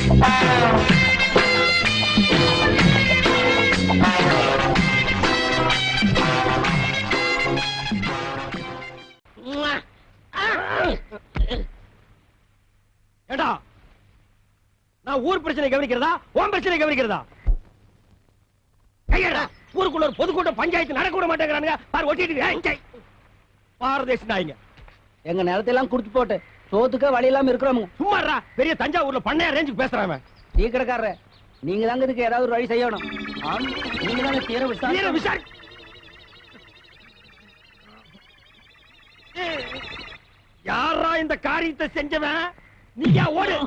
ஏடா நான் ஊர் பிரச்சனை கவனிக்கிறதா உன் பிரச்சனை கவனிக்கிறதா? கையடா, ஊருக்குள்ள ஒரு பொதுக்கூட்டம் பஞ்சாயத்து நடக்க விட மாட்டேங்கிறானுங்க. பாரு ஒட்டிட்டு பாரதேசி நாய்ங்க. எங்க நிலத்தையெல்லாம் குடுத்து போட்டு சோத்துக்க வழி இல்லாம இருக்கிறோமுங்க. சும்மாடா, பெரிய தஞ்சாவூர்ல பண்ணையா ரேஞ்சுக்கு பேசுறாங்க. டீ கடைக்காரர, நீங்க தாங்க இதுக்கு ஏதாவது ஒரு வழி செய்யணும். நீங்க தாங்க தீர விசாரி. யாரா இந்த காரியத்தை செஞ்சவன்? நீயா ஓடு.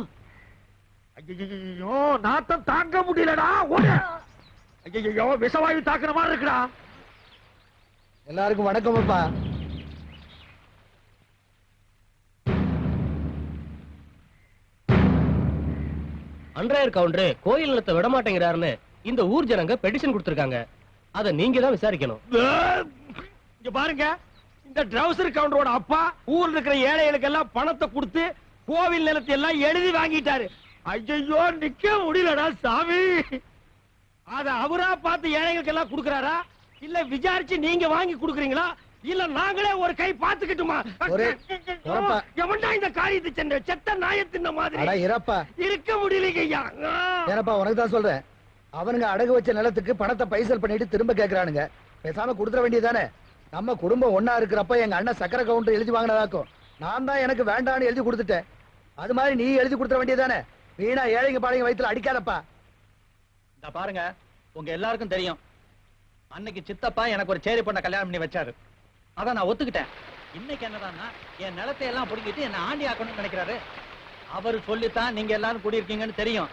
ஐயோ, நாத்தம் தாங்க முடியலடா, ஓடு. ஐயோ, விஷவாயு தாக்குற மாதிரி இருக்குடா. எல்லாருக்கும் வணக்கம் அப்பா. அன்றையர் கவுண்டர் கோயில் நிலத்தை விட மாட்டேங்கிறாருன்னு இந்த ஊர் ஜனங்க பெட்டிஷன் கொடுத்திருக்காங்க. அத நீங்க தான் விசாரிக்கணும். இங்க பாருங்க, இந்த ட்ரவுசர் கவுண்டரோட அப்பா ஊர்ல இருக்கிற ஏழைகளுக்கு எல்லாம் பணத்தை கொடுத்து கோவில் நிலத்தை எல்லாம் எழுதி வாங்கிட்டாரு. ஐயோ, நிக்க முடியலடா சாமி. அத அவரா பார்த்து ஏழைகளுக்கு எல்லாம் கொடுக்கறாரா, இல்ல விசாரிச்சு நீங்க வாங்கி கொடுக்கறீங்களா, இல்ல நாங்களே ஒரு கை பாத்துக்கிட்டுமா? எவன்டா இந்த காரியத்தை சென்ற செத்த நாயத்தின் மாதிரி இருக்க முடியலைங்க ஐயா. ஏனப்பா உனக்கு தான் சொல்றேன். அவனுங்க அடகு வச்ச நிலத்துக்கு பணத்தை பைசல் பண்ணிட்டு திரும்ப கேக்குறானுங்க. பேசாம கொடுத்துட வேண்டியதானே. நம்ம குடும்பம் ஒன்னா இருக்கிறப்ப எங்க அண்ணன் சக்கரை கவுண்டர் எழுதி வாங்கினதாக்கும். நான் தான் எனக்கு வேண்டான்னு எழுதி கொடுத்துட்டேன். அது மாதிரி நீ எழுதி கொடுத்துட வேண்டியதானே. வீணா ஏழைங்க பாளைங்க வயித்துல அடிக்காதப்பா. இந்த பாருங்க, உங்க எல்லாருக்கும் தெரியும், அன்னைக்கு சித்தப்பா எனக்கு ஒரு சேரி பொண்ண கல்யாணம் பண்ணி வச்சாரு. அத நான் ஒத்துக்கிட்டேன். இன்னைக்கு என்னடான்னா என் நிலத்தை எல்லாம் புடிங்கிட்டு என்ன ஆண்டி ஆக்கணும்னு நினைக்கிறாரு. அவரு சொல்லித்தான் நீங்க எல்லாரும் குடியிருக்கீங்கன்னு தெரியும்.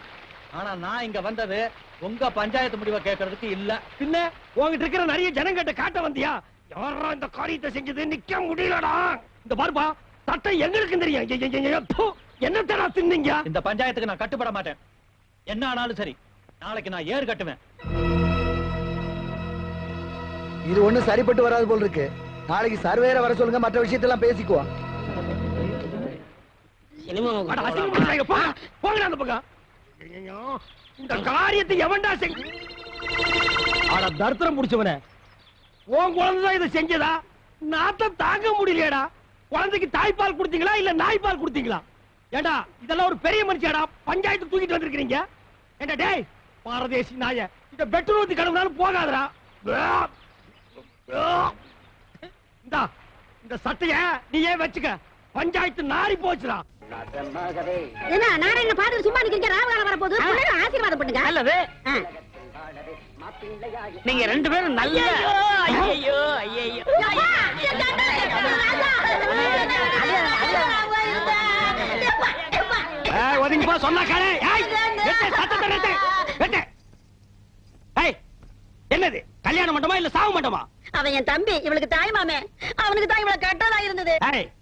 ஆனா நான் இங்க வந்தது உங்க பஞ்சாயத்து முடிவை கேட்கறதுக்கு இல்ல. பின்ன உங்ககிட்ட இருக்கிற நிறைய ஜனங்கிட்ட காட்ட வந்தியா? யாரா இந்த காரியத்தை செஞ்சது? நிக்க முடியலடா. இந்த பாருப்பா, சட்டம் எங்களுக்கு தெரியும். என்ன தடா தின்னீங்க? இந்த பஞ்சாயத்துக்கு நான் கட்டுப்பட மாட்டேன். என்ன ஆனாலும் சரி, நாளைக்கு நான் ஏறு கட்டுவேன். இது ஒண்ணும் சரிப்பட்டு வராது போல் இருக்கு. நாளைக்கு சர்வேர வர சொல்லுங்க, மற்ற விஷயத்தெல்லாம் பேசிக்குவோம். இந்த காரியத்தை எவன்டா செஞ்ச? தர்த்தரம் முடிச்சவன உன் குழந்தைதான் இதை செஞ்சதா? நாத்தம் தாங்க முடியலையடா. குழந்தைக்கு தாய்ப்பால் கொடுத்தீங்களா இல்ல நாய்ப்பால் கொடுத்தீங்களா? ஏண்டா, இதெல்லாம் ஒரு பெரிய மனுஷியாடா, பஞ்சாயத்து தூக்கிட்டு வந்திருக்கீங்க. ஏண்டா டேய் பாரதேசி நாய, இந்த பெட்ரோல் ஊத்தி கடவுனாலும் போகாதடா. இந்த சட்டைய நீயே வச்சுக்க. பஞ்சாயத்து நாரி போச்சுடா. என்ன நாராயண பாத்து சும்மா நிக்கிறீங்க? ராவகாலம் வர போகுது, ஆசீர்வாதம் பண்ணுங்க. நல்லது. நீங்க ரெண்டு பேரும் நல்ல. ஐயோ ஐயோ, ஒதுங்கி போ சொன்னா காலே. என்னது கல்யாண மண்டபமா இல்ல சாவு மண்டபமா? அவன் என் தம்பி, இவளுக்கு தாய் மாமே. அவனுக்கு தான் இவள கட்டதா இருந்தது.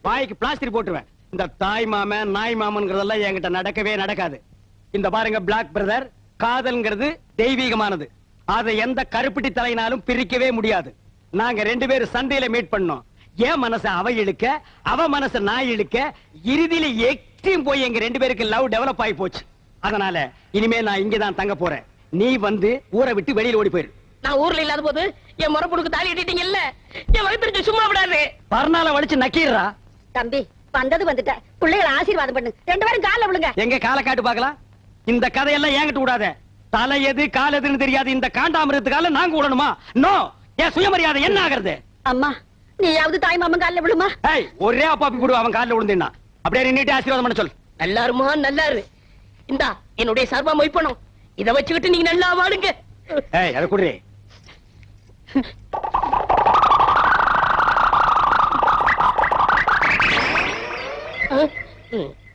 வாய்க்கு பிளாஸ்டிக் போட்டுருவேன். இந்த தாய் மாமன் நாய் மாமன்ங்கிறதெல்லாம் என்கிட்ட நடக்கவே நடக்காது. இந்த பாருங்க பிளாக் பிரதர், காதல்ங்கிறது தெய்வீகமானது. அதை எந்த கருப்பிட்டி தலையினாலும் பிரிக்கவே முடியாது. நாங்க ரெண்டு பேரும் சந்தையில மீட் பண்ணோம். என் மனச அவ இழுக்க, அவ மனச நான் இழுக்க, இறுதியில எக்ஸ்ட்ரீம் போய் எங்க ரெண்டு பேருக்கு லவ் டெவலப் ஆகி போச்சு. அதனால இனிமே நான் இங்கதான் தங்க போறேன். நீ வந்து ஊரை விட்டு வெளியில ஓடி போயிரு. நான் ஊர்ல இல்லாத போது என் முறப்புடுக்கு தாலி கட்டிட்டீங்க இல்ல, என் வயிற்று சும்மா விடாது. பர்னால வலிச்சு நக்கீரா. தம்பி வந்தது வந்துட்ட, பிள்ளைகளை ஆசீர்வாதம் பண்ணு. ரெண்டு பேரும் கால விழுங்க. எங்க கால காட்டு பாக்கலாம். இந்த கதையெல்லாம் ஏங்கிட்டு விடாத. தலை எது கால் எதுன்னு தெரியாது. இந்த காண்டாமிரத்துக்கால நாங்க விடணுமா? நோ. என் சுயமரியாதை என்ன ஆகிறது? அம்மா நீயாவது தாய் மாமன் கால விழுமா? ஒரே அப்பாப்பி கூட அவன் காலில் விழுந்தா அப்படியே நின்னுட்டு ஆசீர்வாதம் பண்ண சொல். நல்லாருமா? நல்லாரு. இந்தா என்னுடைய சர்வா மொய்ப்பணும். இத வச்சுக்கிட்டு நீங்க நல்லா வாடுங்க. அதை குடுறே.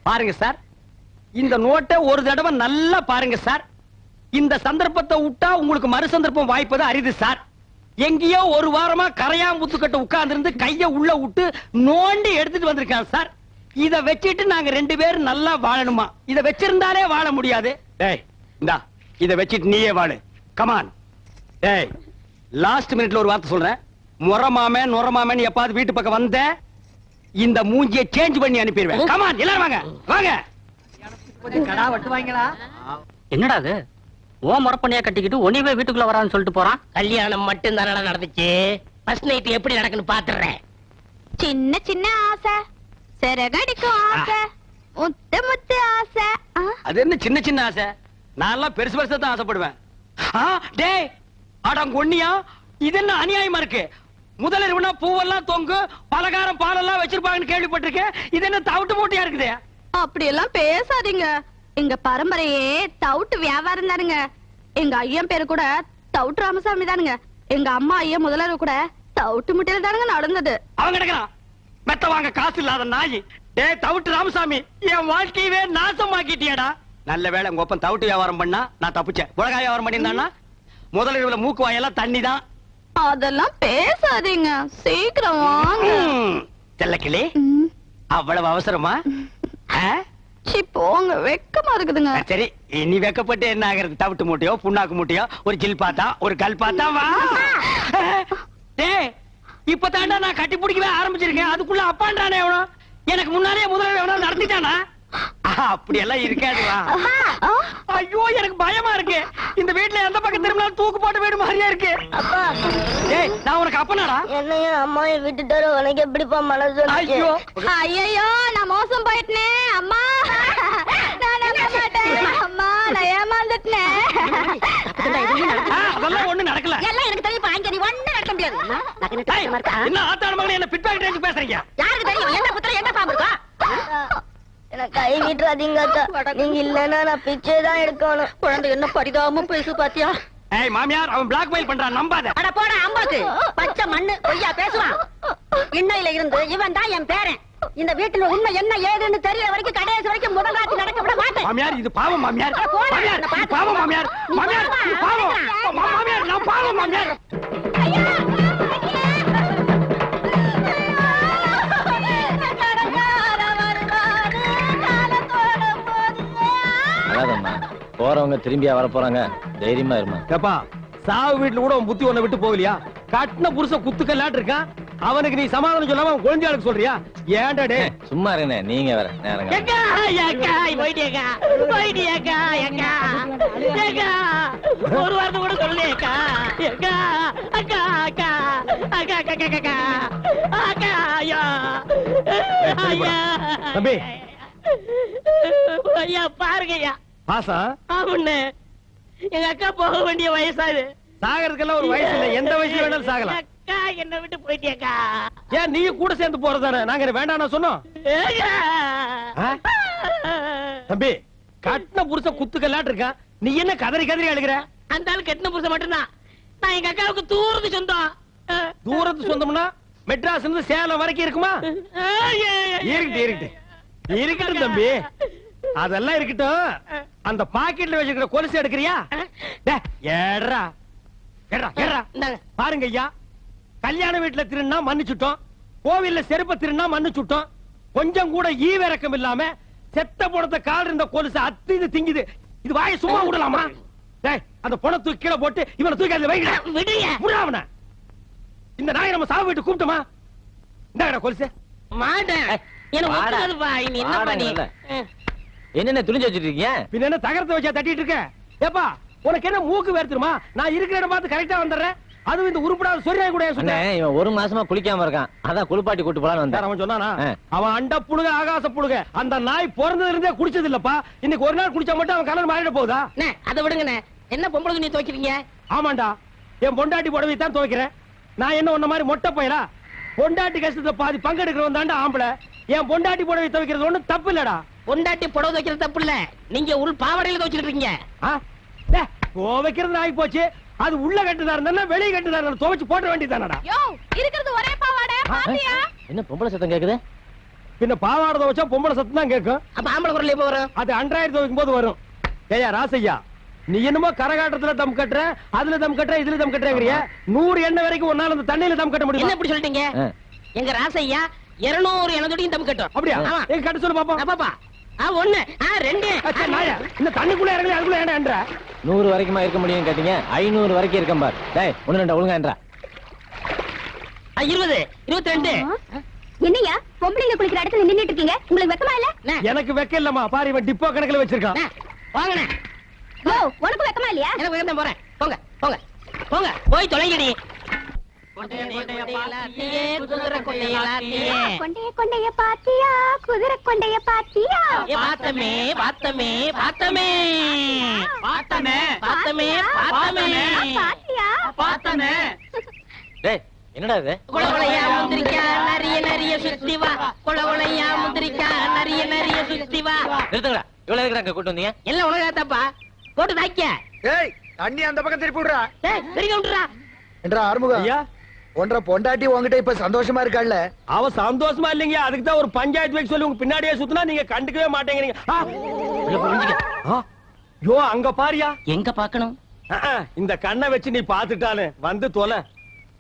பாருங்க சார், இந்த நோட்டை ஒரு தடவை நல்லா பாருங்க சார். இந்த சந்தர்ப்பத்தை விட்டா உங்களுக்கு மறு சந்தர்ப்பம் வாய்ப்பது அரிது சார். எங்கேயோ ஒரு வாரமா கரையாம்புத்துக்கட்ட உட்கார்ந்து இருந்து கைய உள்ள விட்டு நோண்டி எடுத்துட்டு வந்திருக்கான் சார். இத வச்சிட்டு நாங்க ரெண்டு பேரும் நல்லா வாழணுமா? இத வச்சிருந்தாலே வாழ முடியாது. டேய் இந்தா இத வச்சிட்டு நீயே வாழு. கமான். டேய் லாஸ்ட் மினிட்ல ஒரு வார்த்தை சொல்றேன். முறமாமே நுறமாமேன்னு எப்பாவது வீட்டு பக்கம் வந்த இந்த மூஞ்சியை சேஞ்ச் பண்ணி அனுப்பிடுவேன். கமான் எல்லாரும் வாங்க வாங்க. கடா வெட்டுவாங்களா? என்னடா அது ஓ முறப்பண்ணியா கட்டிக்கிட்டு ஒன்னிவே வீட்டுக்குள்ள வரான்னு சொல்லிட்டு போறான். கல்யாணம் மட்டும் தானடா நடந்துச்சு. ஃபர்ஸ்ட் நைட் எப்படி நடக்குன்னு பாத்துறேன். சின்ன சின்ன ஆசை, சிறகடிக்கும் ஆசை, முத்து முத்து ஆசை. அது என்ன சின்ன சின்ன ஆசை? நான் எல்லாம் பெருசு பெருசா தான் ஆசைப்படுவேன். டேய் அடங்கொன்னியா, இது என்ன அநியாயமா இருக்கு? முதலிரவுனா பூவெல்லாம் தொங்கு, பலகாரம் பாலெல்லாம் வச்சிருப்பாங்கன்னு கேள்விப்பட்டிருக்கேன். இது என்ன தவிட்டு மூட்டையா இருக்குது? அப்படி எல்லாம் பேசாதீங்க. எங்க பரம்பரையே தவுட்டு வியாபாரம் தானுங்க. எங்க ஐயன் பேரு கூட தவுட்டு ராமசாமி தானுங்க. எங்க அம்மா ஐயா முதலரவு கூட தவுட்டு முட்டையில தானுங்க நடந்தது. அவன் கிடக்குறான் மெத்த வாங்க காசு இல்லாத நாய். டேய் தவிட்டு ராமசாமி, என் வாழ்க்கையவே நாசமாக்கிட்டியாடா. நல்ல வேளை உங்க ஒப்பன் தவிட்டு வியாபாரம் பண்ணா நான் தப்பிச்சேன். உலக வியாபாரம் பண்ணியிருந்தான்னா முதலிரவுல மூக்கு வாயெல்லாம் தண்ணி தான். அதெல்லாம் பேசாதீங்க, சீக்கிரம் வாங்க. செல்லக்கிளி, அவ்வளவு அவசரமா? சி போங்க, வெக்கமா இருக்குதுங்க. சரி, இனி வெக்கப்பட்டு என்ன ஆகிறது? தவிட்டு மூட்டையோ புண்ணாக்கு மூட்டையோ ஒரு ஜில் பாத்தா ஒரு கல் பாத்தா வா. டேய் இப்பதாண்டா நான் கட்டி பிடிக்கவே ஆரம்பிச்சிருக்கேன், அதுக்குள்ள அப்பான்றானே எவனோ. எனக்கு முன்னாலே முதல்ல எவனோ நடத்திட்டானா? அப்படி எல்லாம் இருக்காது வா. ஐயோ எனக்கு பயமா இருக்கு. இந்த வீட்டுல எந்த பக்கம் திரும்பினாலும் தூக்கு போட்டு வீடு மாதிரியா இருக்கு. டேய் நான் உனக்கு அப்பனாடா. என்னையும் அம்மாவை விட்டுட்டாரு, உனக்கு எப்படிப்பா மனசு? ஐயோ ஐயோ நான் மோசம் போயிட்டேனே அம்மா. நான் நம்ப மாட்டேன் அம்மா, நான் ஏமாந்துட்டேன். அதெல்லாம் ஒண்ணு நடக்கல. எல்லாம் எனக்கு தெரியும், அங்க நீ ஒண்ணு நடக்க முடியாது. என்ன ஆத்தாட மகளே, என்ன பிட் பாக்கெட் பேசுறீங்க? யாருக்கு தெரியும் என்ன புத்திர என்ன பாம்பு இருக்கா? எனக்கு கை விட்டுறாதீங்க அக்கா. நீங்க இல்லன்னா நான் பிச்சை தான் எடுக்கணும். குழந்தை என்ன பரிதாபமா பேசு பாத்தியா? ஏய் மாமியார், அவன் பிளாக்மெயில் பண்றான், நம்பாத. அட போடா அம்பாக்கு, பச்சை மண்ணு பொய்யா பேசுவான். இன்னையில இருந்து இவன் தான் என் பேரன். இந்த வீட்டுல உண்மை என்ன ஏதுன்னு தெரியற வரைக்கும் கடைசி வரைக்கும் முதல் ராத்தி நடக்க விட மாட்டேன். மாமியார் இது பாவம் மாமியார். அட போடா, மாமியார் நான் இது பாவம் மாமியார். மாமியார் இது பாவம். மாமியார் நான் பாவம் மாமியார். போறவங்க திரும்பியா வர போறாங்க, தைரியமா இருமா. ஏப்பா சாவு வீட்டுல கூட உன் புத்தி ஒண்ணு விட்டு போகலையா? கட்டின புருஷ குத்துக்கல்லாட்டு இருக்கான், அவனுக்கு நீ சமாதானம் சொல்லாம அவன் குழந்தையாளுக்கு சொல்றியா? ஏன்டா டே சும்மா இருங்க, நீங்க வேற நேரங்க. ஒரு வார்த்தை கூட சொல்லேக்கா. தம்பி ஐயா பாருங்கய்யா. பாசா ஆமாண்ணே, எங்க அக்கா போக வேண்டிய வயசாது. சாகறதுக்கெல்லாம் ஒரு வயசு இல்ல, எந்த வயசுல வேணாலும் சாகலாம். அக்கா என்ன விட்டு போயிட்டியக்கா. ஏன் நீ கூட சேர்ந்து போறதானே? நாங்க வேண்டாம் சொன்னோம். தம்பி கட்டின புருஷ குத்துக்கல்லாட்டு இருக்கான், நீ என்ன கதறி கதறி அழுகிற? அந்த ஆள் கட்டின புருஷன் மட்டும்தான். நான் எங்க அக்காவுக்கு தூரத்து சொந்தம். தூரத்து சொந்தம்னா மெட்ராஸ் இருந்து சேலம் வரைக்கும் இருக்குமா? இருக்கட்டும் இருக்கட்டும் தம்பி, அதெல்லாம் இருக்கட்டும். அந்த பாக்கெட்ல வச்சிருக்கிற கொலுசு எடுக்கிறியா? ஏறா ஏறா ஏறா. பாருங்க ஐயா, கல்யாண வீட்டுல திருநா மன்னிச்சுட்டோம், கோவில்ல செருப்ப திருநா மன்னிச்சுட்டோம். கொஞ்சம் கூட ஈவிரக்கம் இல்லாம செத்த பணத்தை கால் இருந்த கொலுசு அத்து இது திங்குது. இது வாயை சும்மா விடலாமா? அந்த பணம் தூக்கி கீழே போட்டு இவனை தூக்கி அதுல வைக்கிறேன். இந்த நாயை நம்ம சாவு வீட்டு கூப்பிட்டோமா? இந்த கொலுசு மாட்டேன். என்னென்ன துணிஞ்சு வச்சிட்டு இருக்கீங்க? பின்ன என்ன தகரத்தை வச்சா தட்டிட்டு இருக்க? ஏப்பா உனக்கு என்ன மூக்கு வேர்த்துருமா? நான் இருக்கிற இடம் பார்த்து கரெக்டா வந்துடுறேன். அதுவும் இந்த உருப்படாத சொரியாய் கூட இவன் ஒரு மாசமா குளிக்காம இருக்கான், அதான் குளிப்பாட்டி கூட்டு போலான்னு வந்தேன். அவன் சொன்னானா? அவன் அண்ட புழுக ஆகாச புழுக. அந்த நாய் பிறந்ததுல இருந்தே குடிச்சது இல்லப்பா. இன்னைக்கு ஒரு நாள் குடிச்சா மட்டும் அவன் கலர் மாறிட போகுதா? அதை விடுங்கண்ணே, என்ன பொம்பளை துணி துவைக்கிறீங்க? ஆமாண்டா, என் பொண்டாட்டி புடவை தான் துவைக்கிறேன். நான் என்ன உன்ன மாதிரி மொட்டை போயிடா? பொண்டாட்டி கஷ்டத்துல பாதி பங்கெடுக்கிறவன் தாண்டா ஆம்பளை. என் பொண்டாட்டி புடவை துவைக்கிறது ஒண்ணும் தப்பு இல்லடா. பொண்டாட்டி புடவை துவைக்கிறது தப்பு இல்ல, நீங்க உள் பாவாடையில துவைச்சிட்டு இருக்கீங்க. துவைக்கிறது ஆகி போச்சு. அது உள்ள கட்டுதா இருந்தா வெளியே கட்டுதா இருந்தா துவைச்சு போட வேண்டியதானடா. இருக்கிறது ஒரே பாவாடை பாத்தியா? என்ன பொம்பளை சத்தம் கேக்குது? பின்ன பாவாடை துவைச்சா பொம்பளை சத்தம் தான் கேட்கும். அப்ப ஆம்பளை குரல் எப்ப வரும்? அது அன்றாயிரம் துவைக்கும் போது வரும். ஏயா ராசையா, நீ என்னமோ கரகாட்டத்துல தம் கட்டுற, அதுல தம் கட்டுற, இதுல தம் கட்டுறங்கறிய. 100 எண்ணெய் வரைக்கும் ஒன்னால அந்த தண்ணியில தம் கட்ட முடியும். என்ன இப்படி சொல்லிட்டீங்க? எங்க ராசையா 200 எண்ணெய் தம் கட்டும். அப்படியா? எங்க கட்ட சொல்லு பாப்போம். பாப்பா 1 2 இந்த தண்ணிக்குள்ள இறங்கல அதுக்குள்ள ஏன்டா 100 வரைக்குமா இருக்க முடியும் கேட்டீங்க? 500 வரைக்கும் இருக்கேன் பார். டேய் 1 2 ஒழுங்கா என்றா. 20 22 என்னையா பொம்பளைங்க குளிக்கிற இடத்துல நின்னுட்டு இருக்கீங்க உங்களுக்கு வெக்கமா இல்ல எனக்கு வெக்க இல்லம்மா பாரு இவன் டிப்போ கணக்குல வச்சிருக்கான் வாங்கண்ணே ஓ உனக்கு வெக்கமா இல்லையா எனக்கு வேண்டாம் போறேன் போங்க போங்க போங்க போய் தொலைங்கடி கொண்டைய கொண்டைய பாத்தியா குதிரை கொண்டைய பாத்தியா பார்த்தமே பார்த்தமே பார்த்தமே பார்த்தமே பார்த்தமே பார்த்தமே பாத்தியா பார்த்தமே டேய் என்னடா இது குளகுளையா முந்திரிக்கா நிறைய நிறைய சுத்தி வா குளகுளையா முந்திரிக்கா நிறைய நிறைய சுத்தி வா நிறுத்துங்கடா இவ்வளவு இருக்கிறாங்க கூட்டு வந்தீங்க எல்லாம் உனக்கு தப்பா போட்டு தாய்க்க ஏய் தண்ணி அந்த பக்கம் திருப்பி விடுறா பெரிய விட்டுறா என்றா ஆறுமுகம் ஐயா ஒன்றரை பொண்டாட்டி உங்ககிட்ட இப்ப சந்தோஷமா இருக்காள்ல அவ சந்தோஷமா இல்லைங்க அதுக்கு தான் ஒரு பஞ்சாயத்து வைக்க சொல்லி உங்க பின்னாடியே சுத்தினா நீங்க கண்டுக்கவே மாட்டேங்கிறீங்க யோ அங்க பாரியா எங்க பாக்கணும் இந்த கண்ணை வச்சு நீ பாத்துட்டானு வந்து தொலை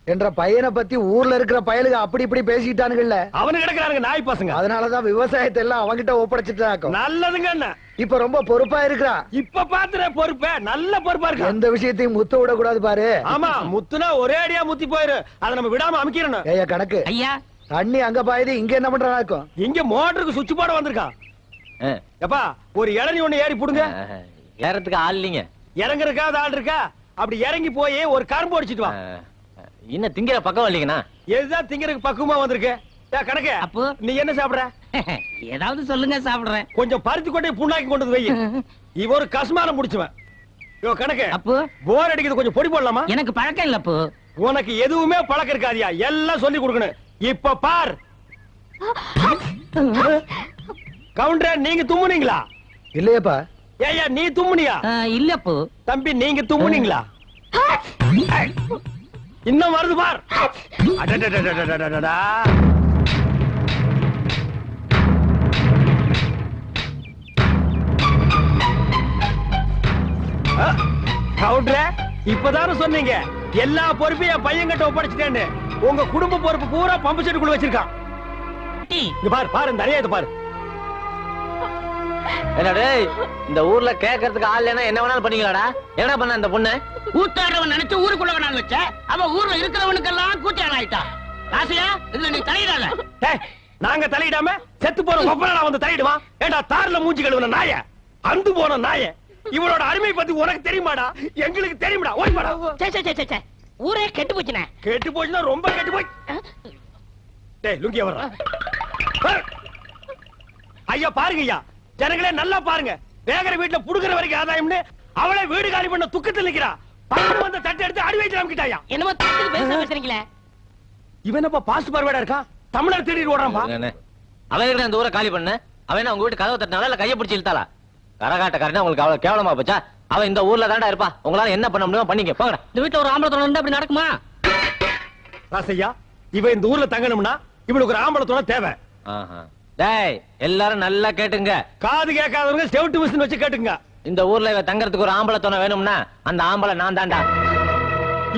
என்ற பையனை பத்தி ஊர்ல இருக்கிற பயலுக அப்படி இப்படி பேசிட்டானுங்கல்ல அவனு கிடக்குறானுங்க நாய் பசங்க அதனாலதான் விவசாயத்தை எல்லாம் அவங்கிட்ட ஒப்படைச்சிட்டாக்கும் நல்லதுங்க அண்ணா இப்ப ரொம்ப பொறுப்பா இருக்கிறான் இப்ப பாத்துற பொறுப்ப நல்ல பொறுப்பா இருக்கு எந்த விஷயத்தையும் முத்த விட கூடாது பாரு ஆமா முத்துனா ஒரே அடியா முத்தி போயிரு அதை நம்ம விடாம அமைக்கிறோம் ஏய்யா கணக்கு ஐயா தண்ணி அங்க பாயுது இங்க என்ன பண்றானாக்கும் இங்க மோட்டருக்கு சுவிட்ச் போட வந்திருக்கான் எப்பா ஒரு இளநீ ஒண்ணு ஏறி புடுங்க ஏறதுக்கு ஆள் இல்லைங்க இறங்குறதுக்காவது ஆள் இருக்கா அப்படி இறங்கி போய் ஒரு கரும்பு அடிச்சிட்டு வா இன்னும் திங்கிற பக்கம் இல்லைங்கண்ணா எதுதான் திங்கறதுக்கு பக்குவமா வந்திருக்கு கணக்கு அப்போ நீ என்ன சாப்பிடுற ஏதாவது சொல்லுங்க சாப்பிடுறேன் கொஞ்சம் பருத்தி கொட்டை புண்ணாக்கி கொண்டு வந்து வை இவ ஒரு கஸ்மாரம் முடிச்சுவன் யோ கணக்கு அப்போ போர் அடிக்குது கொஞ்சம் பொடி போடலாமா எனக்கு பழக்கம் இல்ல அப்போ உனக்கு எதுவுமே பழக்கம் இருக்காதியா எல்லாம் சொல்லி கொடுக்கணும் இப்ப பார் கவுண்டர் நீங்க தும்முனீங்களா இல்லையப்பா ஏய்யா நீ தும்முனியா இல்ல அப்போ தம்பி நீங்க தும்முனீங்களா இன்னும் வருது பார் அடடடடடடடடா. கவுண்டரே இப்பதானே சொன்னீங்க எல்லா பொறுப்பையும் என் பையன் கிட்ட ஒப்படைச்சிட்டேன்னு உங்க குடும்ப பொறுப்பு பூரா பம்பு செட்டுக்குள்ள வச்சிருக்கான் இங்க பாரு பாரு இந்த அநியாயத்தை பாரு என்னடே இந்த ஊர்ல கேட்கறதுக்கு ஆள் இல்லைன்னா என்ன வேணாலும் பண்ணீங்களாடா என்ன பண்ண அந்த பொண்ணு கூத்தாடுறவன் நினைச்சு ஊருக்குள்ள வேணாலும் வச்ச அவ ஊர்ல இருக்கிறவனுக்கெல்லாம் கூத்தாட ஆயிட்டா ராசியா இதுல நீ தலையிடாத டேய், நாங்க தலையிடாம செத்து போற ஒப்பனா வந்து தலையிடுவான் ஏண்டா தார்ல மூஞ்சி கழுவுன நாய அந்து போன நாய இவனோட அருமை பத்தி உனக்கு தெரியுமாடா எங்களுக்கு தெரியுமாடா ஓய் மாடா சே ஊரே கெட்டு போச்சுனே கெட்டு போச்சுன்னா ரொம்ப கெட்டு போய் டேய் லுங்கிய வர்றா ஐயா பாருங்க ஐயா ஜனங்களே நல்லா பாருங்க வேகர வீட்டுல புடுகிற வரைக்கும் ஆதாயம்னு அவளை வீடு காலி பண்ண துக்கத்தில் நிக்கிறா பக்கம் வந்த தட்டை எடுத்து அடி வச்சு நமக்கிட்டாயா என்னமோ தட்டு பேசுறீங்களே இவன் என்னப்பா பாஸ்ட் பார்வைடா இருக்கா தமிழர் தேடி ஓடுறான்பா அவன் அந்த ஊரை காலி பண்ண அவன் உங்க வீட்டு கதவை தட்டினால இல்ல கையை பிடிச்சி இழுத்தாளா கரகாட்டக்காரனா உங்களுக்கு அவ்வளவு கேவலமா போச்சா அவன் இந்த ஊர்ல தாண்டா இருப்பா உங்களால என்ன பண்ண முடியுமோ பண்ணிக்க போங்கடா இந்த வீட்டுல ஒரு ஆம்பளை தொடர்ந்து அப்படி நடக்குமா ராசையா இவன் இந்த ஊர்ல தங்கணும்னா இவனுக்கு ஒரு ஆம்பளை துணை தேவை டேய் எல்லாரும் நல்லா கேட்டுங்க காது கேட்காதவங்க செவுட்டு மிஷின் வச்சு கேட்டுங்க இந்த ஊர்ல இவ தங்கறதுக்கு ஒரு ஆம்பளை துணை வேணும்னா அந்த ஆம்பளை நான் தாண்டா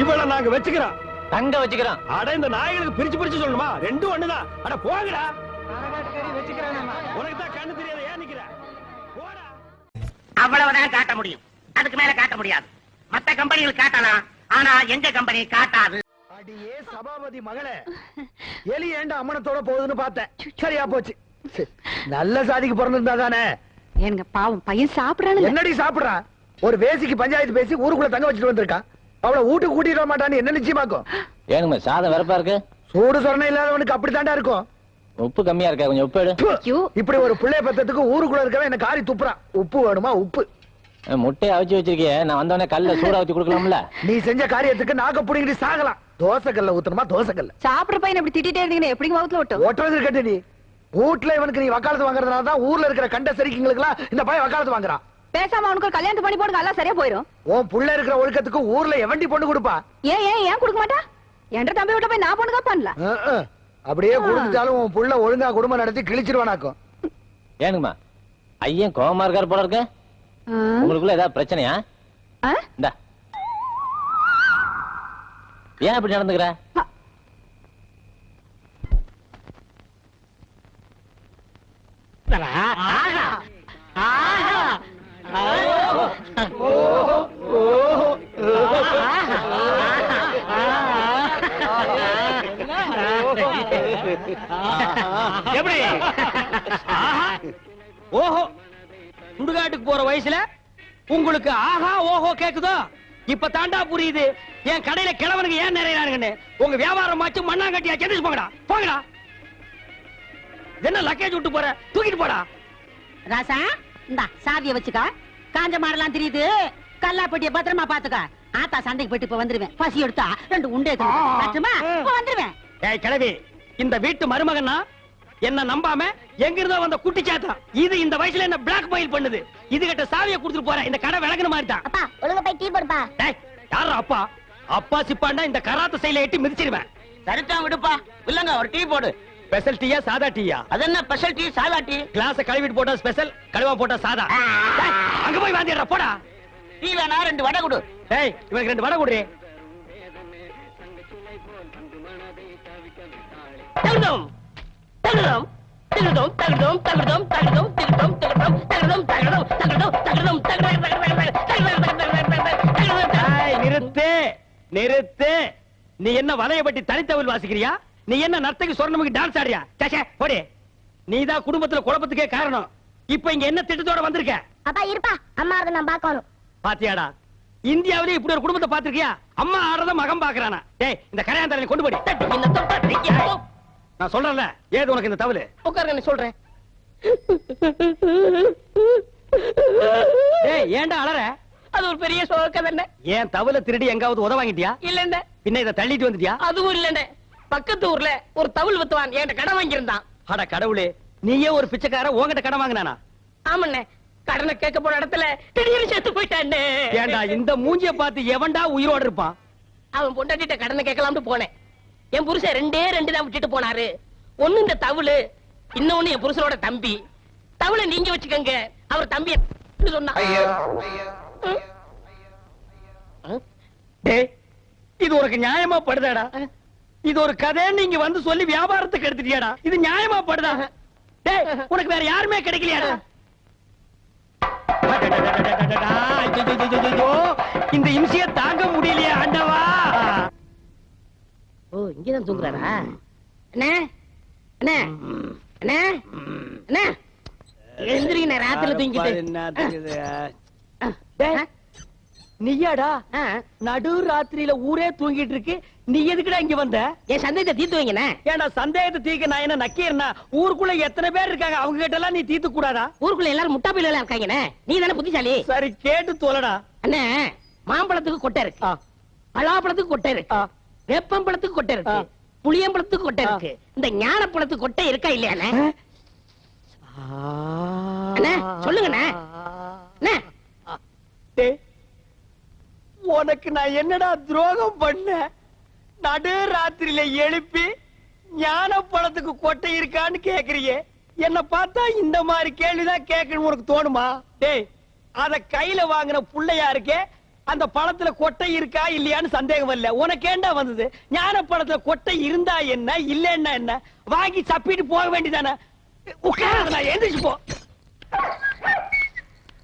இவள நாங்க வச்சுக்கிறோம் தங்க வச்சுக்கிறோம் அட இந்த நாய்களுக்கு பிரிச்சு பிரிச்சு சொல்லணுமா ரெண்டும் ஒண்ணுதான் அட போங்கடா உனக்கு தான் கண்ணு தெரியாத ஏன் நிக்கிற போடா அவ்வளவுதான் காட்ட முடியும் அதுக்கு மேல காட்ட முடியாது மத்த கம்பெனிகள் காட்டலாம் ஆனா எங்க கம்பெனி காட்டாது அடியே சபாபதி மகளே எலி ஏண்ட அம்மனத்தோட போகுதுன்னு பார்த்தேன் சரியா போச்சு நல்ல சாதிக்கு பிறந்திருந்தா தானே ஏனுங்க பாவம் பையன் சாப்பிடறானு என்னடி சாப்பிடுறான் ஒரு வேசிக்கு பஞ்சாயத்து பேசி ஊருக்குள்ள தங்க வச்சுட்டு வந்திருக்கான் அவளை வீட்டுக்கு கூட்டிட்டு வர மாட்டான்னு என்ன நிச்சயமாக்கும் ஏனுங்க சாதம் வெறப்பா இருக்கு சூடு சொரணை இல்லாதவனுக்கு அப்படித்தாண்டா இருக்கும் உப்பு கம்மியா இருக்கா கொஞ்சம் உப்பு எடு இப்படி ஒரு பிள்ளைய பத்தத்துக்கு ஊருக்குள்ள இருக்கவன் என்ன காரி துப்புறான் உப்பு வேணுமா உப்பு முட்டையை அவிச்சு வச்சிருக்கிய நான் வந்தவனே கல்ல சூடா ஊத்தி கொடுக்கலாம்ல நீ செஞ்ச காரியத்துக்கு நாக்க புடிங்கிட்டு சாகலாம் தோசை கல்ல ஊத்தணுமா தோசை கல்ல சாப்பிடுற பையன் இப்படி திட்டிட்டே இருந்தீங்கன்னா எப்படி வகுத்துல விட்டோம் ஒட்டுறது இருக்கட்டு நீ வீட்டுல இவனுக்கு நீ வக்காலத்து வாங்குறதுனால தான் ஊர்ல இருக்கிற கண்ட சரிக்குங்களுக்கு இந்த பையன் வக்காலத்து வாங்குறான் பேசாம அவனுக்கு ஒரு கல்யாணம் பண்ணி போடுங்க எல்லாம் சரியா போயிரும் உன் புள்ள இருக்கிற ஒழுக்கத்துக்கு ஊர்ல எவண்டி பொண்ணு கொடுப்பா ஏன் கொடுக்க மாட்டா என்ற தம்பி வீட்டுல போய் நான் பொண்ணுங்க பண்ணல அப்படியே கொடுத்துட்டாலும் உன் புள்ள ஒழுங்கா குடும்பம் நடத்தி கிழிச்சிருவானாக்கும் ஏனுங்கம்மா ஐயன் கோவமா இருக்காரு போல இருக்கு உங்களுக்குள்ள ஏதாவது பிரச்சனையா இந்தா ஏன் இப்படி நடந்துக்கிற கிளம்பு. ஆஹா, ஓஹோ, சுடுகாட்டுக்கு போற வயசுல உங்களுக்கு ஆஹா ஓஹோ கேக்குதோ? இப்ப தாண்டா புரியுது என் கடையில கிழவனுக்கு ஏன் நிறையறானுங்கன்னு. உங்க வியாபாரம் ஆச்சு மண்ணாங்கட்டியா செஞ்சு போங்கடா, போங்கடா. என்ன லக்கேஜ் விட்டு போற, தூக்கிட்டு போடா. ராசா இந்தா சாவிய வச்சுக்க. காஞ்ச மாடெல்லாம் தெரியுது, கல்லாப்பட்டிய பத்திரமா பாத்துக்க. ஆத்தா சண்டைக்கு போயிட்டு இப்ப வந்துருவேன். பசி எடுத்தா 2 உண்டை எடுத்துமா வந்துருவேன். ஏய் கிழவி, இந்த வீட்டு மருமகன்னா என்ன நம்பாம எங்க இருந்தோ வந்த குட்டி சாத்தா இது இந்த வயசுல என்ன பிளாக் மெயில் பண்ணுது. இது கிட்ட சாவியை கொடுத்துட்டு போறேன். இந்த கடை விளக்குன மாதிரி தான். அப்பா ஒழுங்கா போய் டீ போடுப்பா. டேய், யாரா அப்பா? அப்பா சிப்பாண்டா இந்த கராத்த சைல எட்டி மிதிச்சிருவேன். சரிதான் விடுப்பா. இல்லங்க ஒரு டீ போடு. ஸ்பெஷல் டீயா சாதா டீயா? அது என்ன ஸ்பெஷல் டீ சாதா டீ? கிளாஸ் கழுவிட்டு போட்டா ஸ்பெஷல், கழுவா போட்டா சாதா. டேய், அங்க போய் வாந்திடுறா போடா. டீ வேணா 2 வடை கொடு. டேய், இவனுக்கு 2 வடை குடுறே. தகுதம் தகுதம் தகுதம் தகுதம் தகுதம் தகுதம் தகுதம் தகுதம் தகுதம் தகுதம் தகுதம் தகுதம். டேய், நிறுத்து நிறுத்து. நீ என்ன வலையபட்டி தனித்தவில் வாசிக்கிறியா? நீ என்ன நர்த்தகி சொர்ணமுக்கு டான்ஸ் ஆடுறியா? சேச்சே போடி. நீதான் குடும்பத்துல குழப்பத்துக்கே காரணம். இப்ப இங்க என்ன திட்டத்தோட வந்திருக்க? அப்பா இருப்பா, அம்மா அதை நான் பார்க்கணும். பாத்தியாடா, இந்தியாவிலே இப்படி ஒரு குடும்பத்தை பாத்திருக்கியா? அம்மா ஆடுறத மகன் பாக்குறானா? டேய், இந்த கரையாந்தரனை கொண்டு போடி. நான் சொல்றேன்ல, ஏது உனக்கு இந்த தவளு? உட்காருங்க சொல்றேன். டேய், ஏன்டா அலற? அது ஒரு பெரிய சோக தானே. ஏன் தவளை திருடி எங்காவது உத வாங்கிட்டியா? இல்லண்ட. பின்ன இதை தள்ளிட்டு வந்துட்டியா? அதுவும் இல்லண்ட. பக்கத்து ஊர்ல ஒரு தவுள் வித்துவான், என்கிட்ட கடன் வாங்கியிருந்தான். அட கடவுளே, நீயே ஒரு பிச்சைக்கார உன்கிட்ட கடன் வாங்கினானா? ஆமண்ணே, கடனை கேட்க போற இடத்துல திடீர்னு செத்து போயிட்டானே. ஏன்டா இந்த மூஞ்சிய பார்த்து எவன்டா உயிரோட இருப்பான்? அவன் பொண்டாட்டிட்ட கடனை கேட்கலாம்னு போனேன். என் புருஷன் 2 தான் விட்டுட்டு போனாரு. ஒண்ணு இந்த தவுளு, இன்னொன்னு என் புருஷனோட தம்பி. தவுளை நீங்க வச்சுக்கங்க, அவர் தம்பி சொன்னா. டேய், இது உனக்கு நியாயமா படுதாடா? இது ஒரு கதை நீங்க வந்து சொல்லி வியாபாரத்துக்கு எடுத்துட்டியாடா? இது நியாயமா படுதா? டேய், உனக்கு வேற யாருமே கிடைக்கலையாடா? இந்த இம்சைய தாங்க முடியலையா ஆண்டவா? ஓ, இங்கதான் தூங்குறாரா? அண்ணே அண்ணே அண்ணே அண்ணே, எந்திரிங்க, ராத்திரில தூங்கிட்டு. டேய், நீயாடா? நடு ராத்திரியில ஊரே தூங்கிட்டு இருக்கு, நீ எதுக்குடா இங்க வந்த? என் சந்தேகத்தை தீர்த்து வைங்கண்ணே. ஏன்டா சந்தேகத்தை தீர்க்க நான் என்ன நக்கீரனா? ஊருக்குள்ள எத்தனை பேர் இருக்காங்க, அவங்க கிட்ட எல்லாம் நீ தீர்த்து கூடாதா? ஊருக்குள்ள எல்லாரும் முட்டா பையில இருக்காங்கண்ணே. நீ தானே புத்திசாலி. சரி, கேட்டு தோலடா. அண்ணே, மாம்பழத்துக்கு கொட்டை இருக்கு, பலாப்பழத்துக்கு கொட்டை இருக்கு, வேப்பம்பழத்துக்கு கொட்டை இருக்கு, புளியம்பழத்துக்கு கொட்டை இருக்கு. இந்த ஞானப்பழத்துக்கு கொட்டை இருக்கா இல்லையாண்ணே? அண்ணே சொல்லுங்கண்ணே. அண்ணே, டேய், உனக்கு நான் என்னடா துரோகம் பண்ண? நடு ராத்திரியில எழுப்பி ஞான பழத்துக்கு கொட்டை இருக்கான்னு கேக்குறியே, என்ன பார்த்தா இந்த மாதிரி கேள்விதான் கேட்கணும் உனக்கு தோணுமா? டேய், அத கையில வாங்கின புள்ளையா இருக்கே, அந்த பழத்துல கொட்டை இருக்கா இல்லையான்னு சந்தேகம் இல்ல. உனக்கு ஏண்டா வந்தது? ஞான பழத்துல கொட்டை இருந்தா என்ன, இல்லன்னா என்ன? வாங்கி சப்பிட்டு போக வேண்டியதானே? உட்கார, நான் எந்திரிச்சு போ.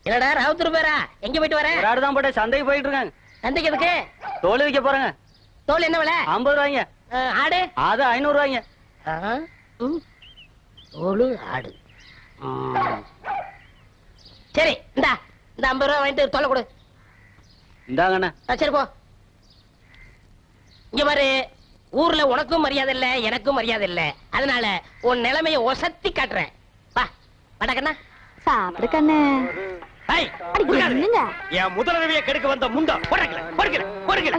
என்னடா ராவுத்தர் பேரா, எங்க போயிட்டு வர? ஆடுதான் போட்ட சந்தைக்கு போயிட்டு இருக்காங்க. சந்தைக்கு எதுக்கு? தோல் வைக்க போறேங்க. தோல் என்ன விலை? 50 ரூபாய்ங்க. ஆடு? அது 500 ரூபாய்ங்க. தோலு ஆடு. சரி, இந்த 50 ரூபாய் வாங்கிட்டு தோலை கொடு. இந்தாங்கண்ணா. சரி போ. இங்க பாரு, ஊர்ல உனக்கும் மரியாதை இல்ல, எனக்கும் மரியாதை இல்ல. அதனால உன் நிலைமைய ஒசத்தி காட்டுறேன். வா வடக்கண்ணா. சாப்பிடு கண்ணு. ஏய், என்னங்க? என் முதலரவியை கெடுக்க வந்த முண்டா பொறுக்கல பொறுக்கல பொறுக்கல.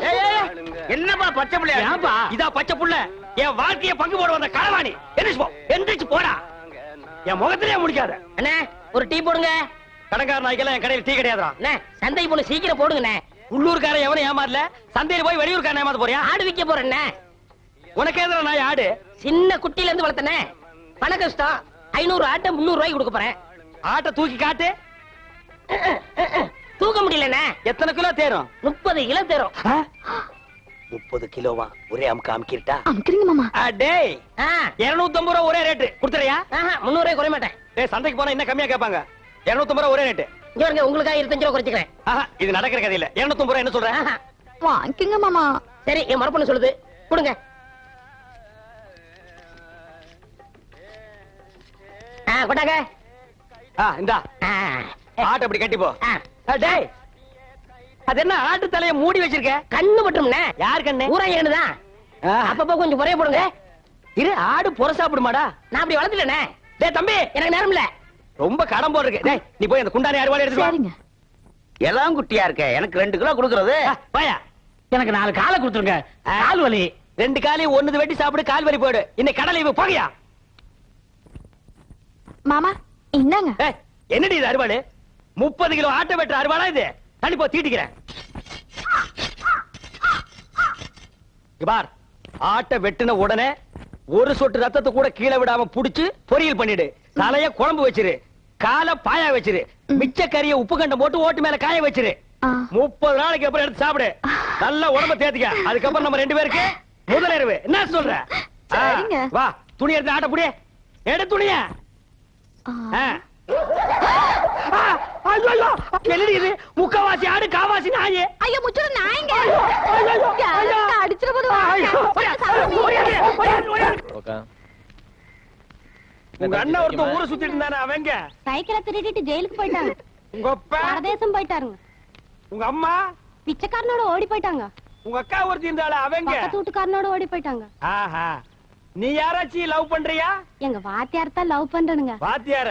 என்னப்பா பச்சை பிள்ளையா? ஏன்பா இதா பச்சை புள்ள? என் வாழ்க்கைய பங்கு போட வந்த களவாணி. எந்திரிச்சு போ, எந்திரிச்சு போடா. என் முகத்திலே முடிக்காத. அண்ணே, ஒரு டீ போடுங்க. கடங்கார நாய்க்கெல்லாம் என் கடையில் டீ கிடையாதுடா. அண்ணே, சந்தைக்கு போன சீக்கிரம் போடுங்கண்ணே. உள்ளூர்காரன் எவனும் ஏமாறல, சந்தையில போய் வெளியூர்காரன் ஏமாத்த போறியா? ஆடு விக்க போறேண்ணே. உனக்கு எதிர நாய் ஆடு? சின்ன குட்டில இருந்து வளர்த்தனே, பண கஷ்டம். 500 ஆட்டை 300 ரூபாய்க்கு கொடுக்க போறேன். ஆட்டை தூக்கி காட்டு. தூக்க முடியலண்ணே. எத்தனை கிலோ தேரும்? 30 கிலோ தேரும். 30 கிலோவா? ஒரே அமுக்கு அமுக்கிட்டா? அமுக்குறீங்க மாமா. டேய், 250 ரூபா ஒரே ரேட்டு கொடுத்துறியா? 300 ரூபாய் குறைய மாட்டேன். டேய், சந்தைக்கு போனா இன்னும் கம்மியா கேட்பாங்க. 250 ரூபா ஒரே ரேட்டு. இங்க பாருங்க, உங்களுக்காக 25 ரூபா குறைச்சிக்கிறேன். இது நடக்கிற கதை இல்ல. 250 ரூபா என்ன சொல்றேன்? வாங்கிக்கங்க மாமா. சரி, என் மரப்பொண்ணு சொல்லுது, கொடுங்க. கொண்டாங்க இந்தா ஆட்டை அப்படி கட்டி போ. டேய் அது என்ன ஆட்டு தலைய மூடி வச்சிருக்க? கண்ணு மட்டும்ண்ணே. யார் கண்ணு? ஊராயனுதான். அப்பப்ப கொஞ்சம் குறைய போடுங்க. இரு, ஆடு புற சாப்பிடுமாடா? நான் அப்படி வளர்த்துட்டேனே. டேய் தம்பி, எனக்கு நேரம் இல்ல. ரொம்ப கடன் போடு இருக்கு. டேய் நீ போய் அந்த குண்டானி அறுவாளை எடுத்து வா. சரிங்க. எல்லாம் குட்டியா இருக்க, எனக்கு 2 கிலோ கொடுக்கறது. போயா. எனக்கு 4 காலை கொடுத்துருங்க. கால் வலி. 2 காலையும் ஒண்ணுது வெட்டி சாப்பிடு, கால் வலி போடு. இன்னைக்கு கடலை இவ போகையா. மாமா இந்தாங்க. ஏய் என்னடி இது அறுவாளு? 30 கிலோ ஆட்டை வெட்டுற அறுவாளா இது? தள்ளி போ, தீட்டிக்கிறேன். இங்க பார், ஆட்டை வெட்டின உடனே ஒரு சொட்டு ரத்தத்தை கூட கீழே விடாம புடிச்சு பொரியல் பண்ணிடு. தலைய குழம்பு வச்சிரு, காலை பாயா வச்சிரு, மிச்ச கறிய உப்பு கண்டம் போட்டு ஓட்டு மேல காய வச்சிரு. 30 நாளைக்கு அப்புறம் எடுத்து சாப்பிடு. நல்ல உடம்ப தேத்திக்க. அதுக்கப்புறம் நம்ம 2 பேருக்கு முதலிரவு. என்ன சொல்ற? சரிங்க. வா, துணி எடுத்து ஆட்ட புடி. எடு துணிய. இது முக்கவாசி ஆடு, காவாசி நாயே. ஐயோ முச்சுற நாய்ங்க. ஐயோ. அடிச்சிர போது. உங்க அண்ணன் ஒருத்தன் ஊரை சுத்திட்டு இருந்தானே, அவங்க சைக்கிளை திருடிட்டு ஜெயிலுக்கு போயிட்டாங்க. உங்க அப்பா, பரதேசம் போயிட்டாருங்க. உங்க அம்மா பிச்சைக்காரனோட ஓடி போயிட்டாங்க. உங்க அக்கா ஒருத்தி இருந்தாளே, அவங்க பக்கத்து வீட்டுக்காரனோட ஓடி போயிட்டாங்க. ஆஹா. நீ யாராச்சும் லவ் பண்றியா? எங்க வாத்தியார் தான் லவ் பண்றனுங்க. வாத்தியார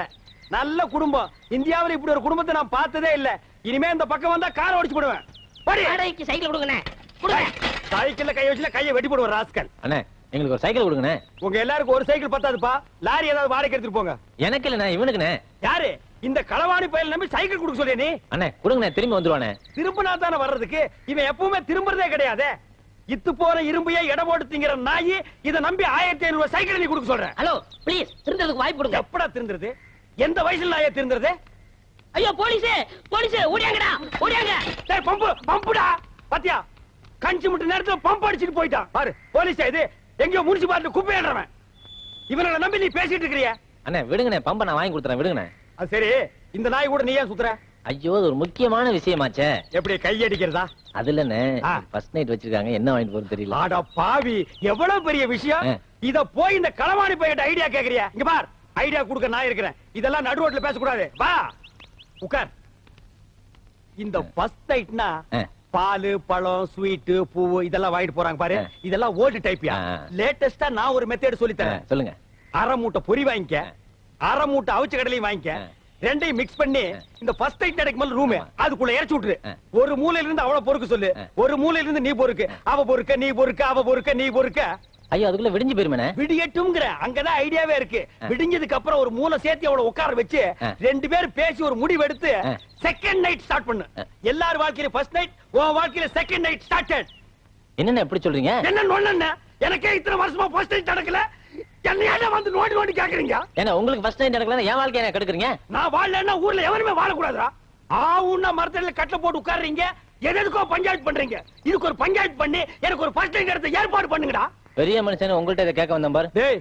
நல்ல குடும்பம். இந்தியாவுல இப்படி ஒரு குடும்பத்தை நான் பார்த்ததே இல்ல. இனிமே இந்த பக்கம் வந்தா காரை ஓடிச்சு போடுவேன். வாடகைக்கு சைக்கிள் கொடுங்கண்ணே. கொடுங்க. சைக்கிள்ல கை வச்சுல கையை வெட்டி போடுவேன் ராஸ்கல். அண்ணே எங்களுக்கு ஒரு சைக்கிள் கொடுங்கண்ணே. உங்க எல்லாருக்கும் ஒரு சைக்கிள் பத்தாதுப்பா. லாரி ஏதாவது வாடகை எடுத்துட்டு போங்க. எனக்கு இல்லண்ணே, இவனுக்குண்ணே. யாரு இந்த களவாணி பயல் நம்பி சைக்கிள் கொடுக்க சொல்லிய நீ? அண்ணே கொடுங்கண்ணே, திரும்பி வந்துருவானே. திரும்பினா தானே வர்றதுக்கு. இவன் எப்பவுமே திரும்புறதே கிடையாது. இத்து போற இரும்பையே எடை போட்டு திங்கிற நாயி இதை நம்பி 1500 சைக்கிள் நீ கொடுக்க சொல்ற. ஹலோ ப்ளீஸ், திருந்ததுக்கு வாய்ப்பு கொடுங்க. எப்படா திருந்துறது? எந்த வயசுல நாயே திருந்துறது? ஐயோ போலீஸ், போலீஸ் ஓடியாங்கடா, ஓடியாங்க. டேய் பம்பு, பம்புடா. பாத்தியா, கஞ்சி முட்டு நேரத்துல பம்ப் அடிச்சிட்டு போயிட்டான் பாரு. போலீஸ் இது எங்கயோ முனிசிபாலிட்டி குப்பையாடுறவன். இவனை நம்பி நீ பேசிட்டு இருக்கறியா? அண்ணே விடுங்கண்ணே, பம்ப நான் வாங்கி கொடுத்துறேன், விடுங்கண்ணே. அது சரி, இந்த நாய் கூட நீ ஏன் சுத்துற? ஐயோ அது ஒரு முக்கியமான விஷயமாச்சே. எப்படி கையடிக்கிறதா? அது இல்லண்ணே, ஃபர்ஸ்ட் நைட் வச்சிருக்காங்க, என்ன வாங்கிட்டு போறது தெரியல. ஆடா பாவி, எவ்வளவு பெரிய விஷயம். இத போய் இந்த களவாணி பையன் ஐடியா கேக்குறியா? இங்க பார், ஐடியா கொடுக்க நான் இருக்கிறேன். இதெல்லாம் நடு ரோட்ல பேசக்கூடாது. வா உட்கார். இந்த ஃபர்ஸ்ட் நைட்னா பால், பழம், ஸ்வீட், பூவு இதெல்லாம் வாங்கிட்டு போறாங்க பாரு. இதெல்லாம் ஓல்டு டைப்யா. லேட்டஸ்டா நான் ஒரு மெத்தட் சொல்லி தரேன். சொல்லுங்க. அரை மூட்டை பொரி வாங்கிக்க, அரை மூட்டை அவிச்ச கடலையும் வாங்கிக்க. ரெண்டையும் மிக்ஸ் பண்ணி இந்த ஃபர்ஸ்ட் நைட் நடக்கும் போது ரூம் அதுக்குள்ள இறச்சி விட்டுரு. ஒரு மூலையில இருந்து அவள பொறுக்க சொல்லு, ஒரு மூலையில இருந்து நீ பொறுக்கு. அவ பொறுக்க, நீ பொறுக்க, அவ பொறுக்க, நீ பொறுக்க. ஐயோ அதுக்குள்ள விடிஞ்சு போயிருமே. விடியட்டும்ங்கற அங்கதான் ஐடியாவே இருக்கு. விடிஞ்சதுக்கு அப்புறம் ஒரு மூளை சேர்த்து அவளை உட்கார வச்சு 2 பேரும் பேசி ஒரு முடிவு எடுத்து செகண்ட் நைட் ஸ்டார்ட் பண்ணு. எல்லார் வாழ்க்கையில ஃபர்ஸ்ட் நைட், உன் வாழ்க்கையில செகண்ட் நைட் ஸ்டார்டட். என்னென்ன எப்படி சொல்றீங்க? என்ன நொண்ணே, எனக்கே இத்தனை வருஷமா ஃபர்ஸ்ட் நைட் நடக்கல. என்னையால வந்து நோண்டி நோண்டி கேக்குறீங்க? ஏன்னா உங்களுக்கு ஃபர்ஸ்ட் நைட் நடக்கல, என் வாழ்க்கைய என்ன கெடுக்குறீங்க? நான் வாழலன்னா ஊர்ல எவனுமே வாழக்கூடாதுடா. ஆவுன்னா மரத்தடியில கட்டல போட்டு உட்கார்றீங்க, எதுக்கோ பஞ்சாயத்து பண்றீங்க. இதுக்கு ஒரு பஞ்சாயத்து பண்ணி எனக்கு ஒரு ஃபர்ஸ்ட் நைட் எடுத்து ஏற்பாடு பண்ணுங்கடா. பெரிய மனுஷன் உங்கள்ட்ட இதை கேட்க வந்தேன் பாரு. டேய்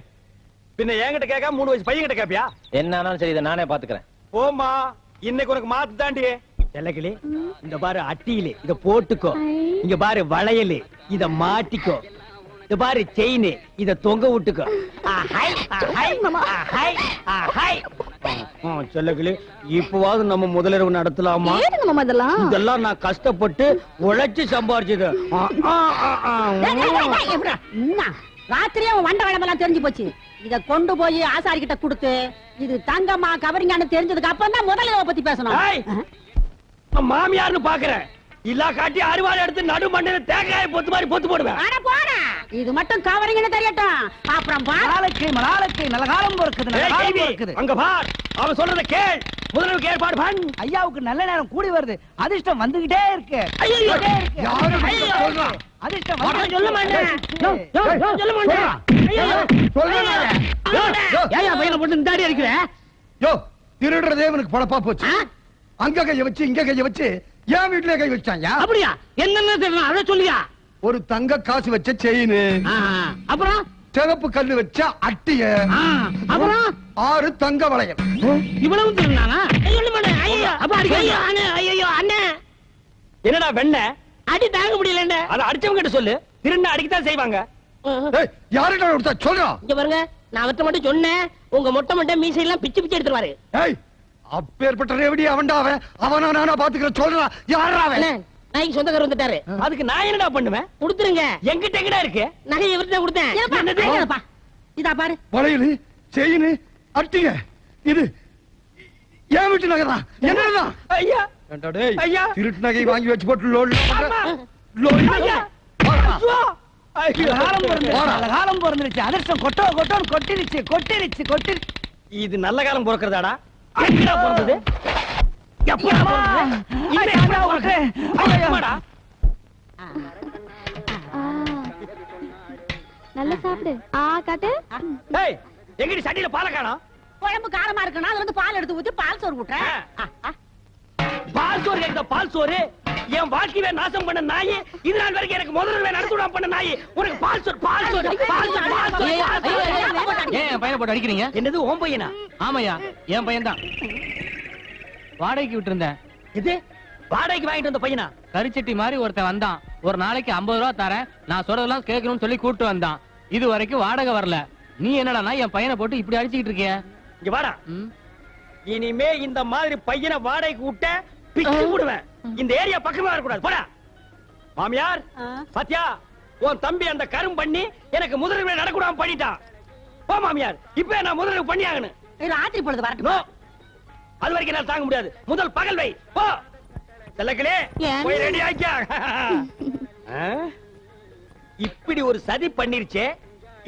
பின்ன என்கிட்ட கேட்காம 3 வயசு பையன் கிட்ட கேப்பியா? என்ன ஆனாலும் சரி, இதை நானே பாத்துக்கிறேன். போமா, இன்னைக்கு உனக்கு மாத்து தாண்டி. செல்லக்கிளி, இந்த பாரு அட்டியில இத போட்டுக்கோ. இங்க பாரு வளையல், இத மாட்டிக்கோ. இந்த பாரு செயின், இத தொங்க விட்டுக்கோ. செல்லக்கிளி, இப்பவாவது நம்ம முதலிரவு நடத்தலாமா? இதெல்லாம் நான் கஷ்டப்பட்டு உழைச்சு சம்பாரிச்சது. ராத்திரியே உன் வண்ட வளமெல்லாம் தெரிஞ்சு போச்சு. இத கொண்டு போய் ஆசாரி கிட்ட கொடுத்து இது தங்கம்மா கவரிங்கான்னு தெரிஞ்சதுக்கு அப்புறம் தான் முதல்ல பத்தி பேசணும். மாமியார்னு பாக்குறேன், இல்லா காட்டி அறுவாள் எடுத்து நடு மண்ணில தேங்காய் பொத்து மாதிரி பொத்து போடுவேன். இது மட்டும் கவரிங்னு தெரியட்டும். அப்புறம் நாளைக்கு நல்ல காலம் இருக்குது. அங்க பார், அவன் சொல்றத கேள். முதல்ல ஏற்பாடு பண். ஐயாவுக்கு நல்ல நேரம் கூடி வருது. அதிர்ஷ்டம் வந்துகிட்டே இருக்கு. அதிர்ஷ்டம் சொல்ல மாட்டேன். சொல்ல மாட்டேன். ஏயா பையனை போட்டு இந்த தாடி அடிக்கிற? யோ, திருடுறதே இவனுக்கு பொழப்பா போச்சு. அங்க கைய வச்சு இங்க கைய வச்சு என் வீட்டுல கை வச்சாங்க. அப்படியா? என்னன்னு தெரியல, அத சொல்லியா? ஒரு தங்க காசு வச்ச செயின், அப்புறம் சிவப்பு கல்லு வச்ச அட்டிய, அப்புறம் 6 தங்க வளையல். இவ்வளவு திருநானா? சொல்ல மாட்டேன். ஐயோ அப்ப அடிக்க. ஐயோ அண்ணே, என்னடா வெண்ண அடி தாங்க முடியல. அத அடிச்சவங்க கிட்ட சொல்லு. திருண்ண அடிக்கத்தான் செய்வாங்க. யாருடா கொடுத்தா சொல்றா? இங்க பாருங்க, நான் அவர்ட்ட மட்டும் சொன்னேன் உங்க மொட்டை மீசையெல்லாம் பிச்சு பிச்சு எடுத்துருவாரு. ஏய் அப்பேற்பட்ட ரேவடி அவன்டா அவன். அவனா நானா பாத்துக்கிறேன் சொல்றான். யாரா அவன்? அண்ணே, நாய்க்கு சொந்தக்காரர் வந்துட்டாரு. அதுக்கு நான் என்னடா பண்ணுவேன்? கொடுத்துருங்க. எங்கிட்ட எங்கடா இருக்கு? நகையை இவர்கிட்ட கொடுத்தேன். என்னப்பா இதா பாரு. வளையலு செயினு அட்டிங்க இது ஏன் வீட்டு நகைதான் என்னதான்? ஐயா ஏண்டா டேய், ஐயா. திருட்டு நகை வாங்கி வச்சு போட்டு லோடு அம்மா. ஐயா. ஐயோ. ஐயோ, நல்ல காலம் பிறந்துருச்சு. அதிர்ஷ்டம் கொட்டோன்னு கொட்டிருச்சு. இது நல்ல காலம் பிறக்கிறதாடா? எங்கடா பிறந்தது? எப்படா பிறந்தது? இப்ப எப்படா பிறக்குது? ஐயா, எப்படா? நல்லா சாப்பிடு. காட்டு. ஏய், எங்கடி சட்டியில பாலை காணோம்? குழம்பு காரமா இருக்குன்னா அதுல இருந்து பால் எடுத்து ஊத்தி பால் சோறு விட்டுறேன். பால் சோறு கேக்குதா? பால் சோறு என் வாழ்க்கையை நாசம் பண்ண நாய், இது நாள் வரைக்கும் எனக்கு முதல்ல நடத்துடாம பண்ண நாய், உனக்கு பால் சோறு. ஏன் என் பையனை போட்டு அடிக்கிறீங்க? என்னது உன் பையனா? ஆமாய்யா, என் பையன் தான். வாடகைக்கு விட்டு இருந்தேன். இது வாடகைக்கு வாங்கிட்டு வந்த பையனா? கரிச்சட்டி மாதிரி ஒருத்தன் வந்தான். ஒரு நாளைக்கு 50 ரூபா தரேன், நான் சொல்றதெல்லாம் கேட்கணும்னு சொல்லி கூப்பிட்டு வந்தான். இது வரைக்கும் வாடகை வரல. நீ என்னடா என் பையனை போட்டு இப்படி அடிச்சுக்கிட்டு இருக்கிய? இங்க வாடா. இனிமே இந்த மாதிரி பையனை வாடகைக்கு விட்ட பிச்சு விடுவேன். இந்த ஏரியா பக்கமே வரக்கூடாது. போடா. மாமியார் பாத்தியா, உன் தம்பி அந்த கரும் பண்ணி எனக்கு முதலில் நடக்கூடாம பண்ணிட்டான். போ மாமியார், இப்ப நான் முதலில் பண்ணி ஆகணும். ராத்திரி பொழுது நோ, வரட்டும். அது வரைக்கும் என்னால தாங்க முடியாது. முதல் பகல் வை. போ செல்லக்கிளே, ஏன்? போய் ரெடி ஆக்கியா. இப்படி ஒரு சதி பண்ணிருச்சே,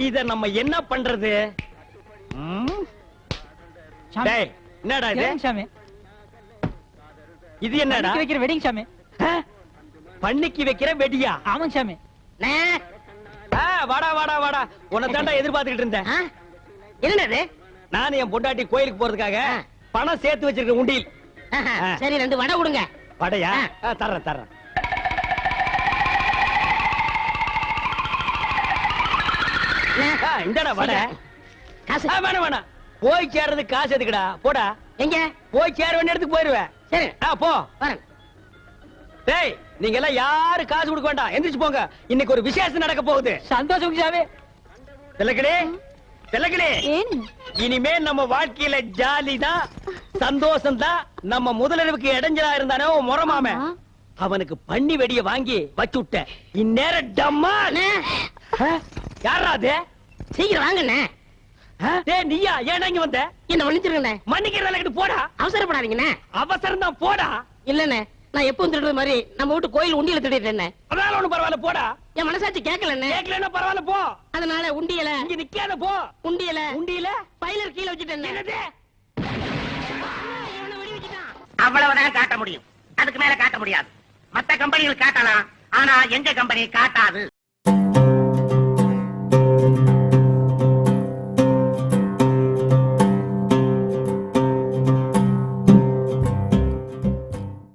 இத நம்ம என்ன பண்றது? டேய், என்னடா இது? இது என்னடா? வைக்கிற வெட்டிங் சாமி. பண்ணிக்கு வைக்கிற வெடியா? ஆமாங்க சாமி. வாடா உன்னை தாண்டா எதிர்பார்த்துக்கிட்டு இருந்தேன். என்னது? நானும் என் பொண்டாட்டி கோயிலுக்கு போறதுக்காக பணம் சேர்த்து வச்சிருக்கேன் உண்டியில். சரி, 2 வடை கொடுங்க. வடையா? தர்றேன். இந்தடா வடை. காசு. வேணாம். போய் சேர்றதுக்கு காசு எதுக்குடா? போடா. எங்க? போய் சேர வேண்டிய இடத்துக்கு போயிருவேன். சரி, போ. வரேன். டேய், நீங்க எல்லாம் யாரு காசு கொடுக்க வேண்டாம். எந்திரிச்சு போங்க. இன்னைக்கு ஒரு விசேஷம் நடக்க போகுது. சந்தோஷம் சாமி. செல்லக்கிளே, ஏன்? இனிமே நம்ம வாழ்க்கையில ஜாலி தான், சந்தோஷம் தான். நம்ம முதலிரவுக்கு இடைஞ்சலா இருந்தானே முறமாம, அவனுக்கு பண்ணி வெடிய வாங்கி வச்சு விட்ட. இந்நேரம் டம்மா. யாரா அது? சீக்கிரம் வாங்கண்ணே. டேய், நீயா? ஏன் இங்க வந்த? என்ன மன்னிச்சிருங்கண்ணே. மன்னிக்கிறத போடா. அவசரப்படாதீங்கண்ணே. அவசரம் தான், போடா. இல்லண்ணே, நான் எப்பவும் திருடுற மாதிரி நம்ம வீட்டு கோயில் உண்டியல திருடிட்டேன். அதனால ஒண்ணும் பரவாயில்ல, போடா. என் மனசாட்சி கேட்கலண்ணே. கேட்கலன்னா பரவாயில்ல, போ. அதனால உண்டியல இங்க நிக்காத, போ. உண்டியல பைலர் கீழே வச்சுட்டேன். என்னது? அவ்வளவுதான் காட்ட முடியும், அதுக்கு மேல காட்ட முடியாது. மத்த கம்பெனிகள் காட்டலாம், ஆனா எங்க கம்பெனி காட்டாது.